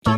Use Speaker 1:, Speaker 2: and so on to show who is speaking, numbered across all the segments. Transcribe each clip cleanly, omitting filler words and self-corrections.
Speaker 1: Good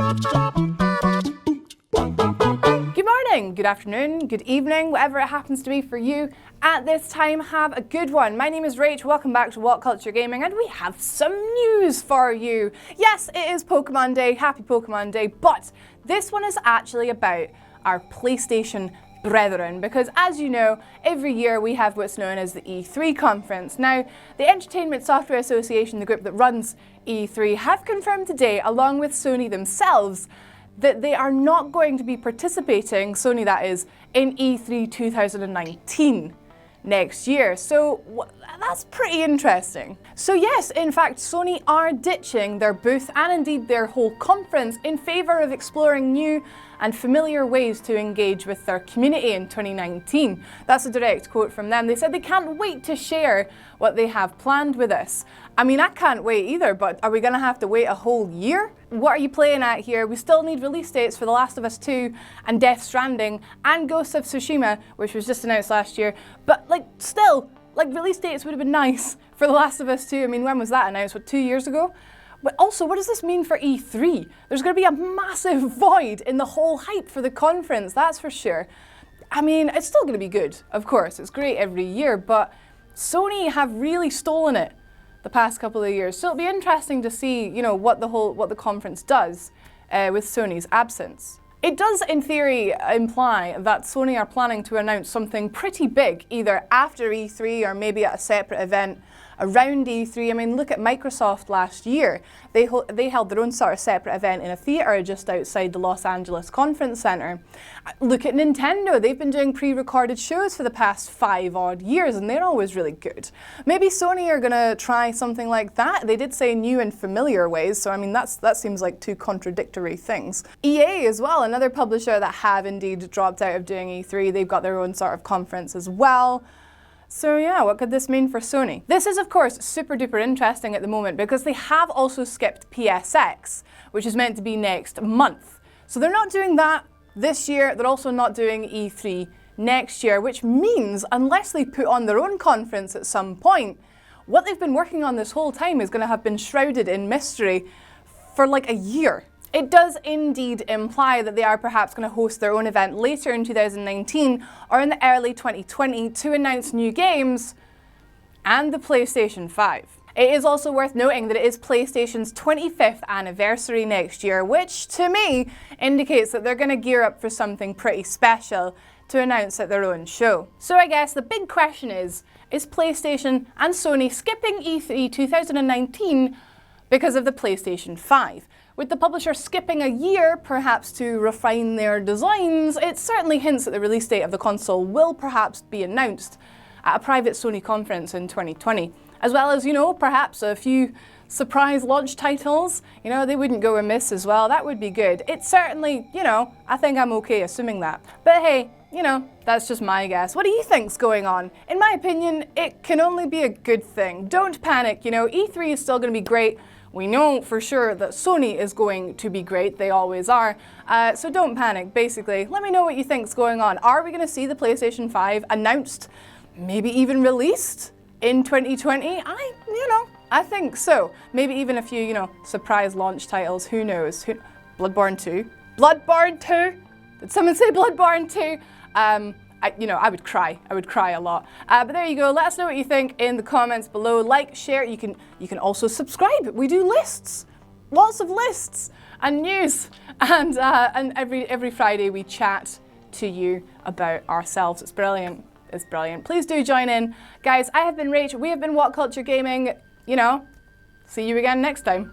Speaker 1: morning, good afternoon, good evening, whatever it happens to be for you at this time, have a good one. My name is Rach, welcome back to WhatCulture Gaming, and we have some news for you. Yes, it is Pokemon Day, happy Pokemon Day, but this one is actually about our PlayStation brethren, because as you know, every year we have what's known as the E3 conference. Now, the Entertainment Software Association, the group that runs E3, have confirmed today, along with Sony themselves, that they are not going to be participating, Sony that is, in E3 2019 next year. So that's pretty interesting. So yes, in fact, Sony are ditching their booth and indeed their whole conference in favour of exploring new and familiar ways to engage with their community in 2019. That's a direct quote from them. They said they can't wait to share what they have planned with us. I mean, I can't wait either, but are we going to have to wait a whole year? What are you playing at here? We still need release dates for The Last of Us 2 and Death Stranding and Ghost of Tsushima, which was just announced last year. But still, release dates would have been nice for The Last of Us 2. I mean, when was that announced? 2 years ago? But also, what does this mean for E3? There's going to be a massive void in the whole hype for the conference, that's for sure. I mean, it's still going to be good, of course. It's great every year, but Sony have really stolen it the past couple of years. So it'll be interesting to see, what the conference does with Sony's absence. It does, in theory, imply that Sony are planning to announce something pretty big, either after E3 or maybe at a separate event around E3. I mean, look at Microsoft last year. They held their own sort of separate event in a theatre just outside the Los Angeles Conference Center. Look at Nintendo. They've been doing pre-recorded shows for the past 5 odd years, and they're always really good. Maybe Sony are going to try something like that. They did say new and familiar ways, so I mean, that seems like two contradictory things. EA as well, another publisher that have indeed dropped out of doing E3. They've got their own sort of conference as well. So yeah, what could this mean for Sony? This is of course super duper interesting at the moment because they have also skipped PSX, which is meant to be next month. So they're not doing that this year, they're also not doing E3 next year, which means unless they put on their own conference at some point, what they've been working on this whole time is going to have been shrouded in mystery for a year. It does indeed imply that they are perhaps going to host their own event later in 2019 or in the early 2020 to announce new games and the PlayStation 5. It is also worth noting that it is PlayStation's 25th anniversary next year, which to me indicates that they're going to gear up for something pretty special to announce at their own show. So I guess the big question is PlayStation and Sony skipping E3 2019 because of the PlayStation 5? With the publisher skipping a year, perhaps to refine their designs, it certainly hints that the release date of the console will perhaps be announced at a private Sony conference in 2020. As well as, perhaps a few surprise launch titles. They wouldn't go amiss as well. That would be good. It's certainly, I think I'm okay assuming that. But hey, that's just my guess. What do you think's going on? In my opinion, it can only be a good thing. Don't panic, E3 is still going to be great. We know for sure that Sony is going to be great, they always are, so don't panic, basically. Let me know what you think's going on. Are we going to see the PlayStation 5 announced, maybe even released in 2020? I think so. Maybe even a few, surprise launch titles, who knows? Bloodborne 2? Bloodborne 2? Did someone say Bloodborne 2? I would cry. I would cry a lot. But there you go. Let us know what you think in the comments below. Like, share. You can also subscribe. We do lists, lots of lists and news. And every Friday we chat to you about ourselves. It's brilliant. It's brilliant. Please do join in, guys. I have been Rach. We have been WhatCulture Gaming. See you again next time.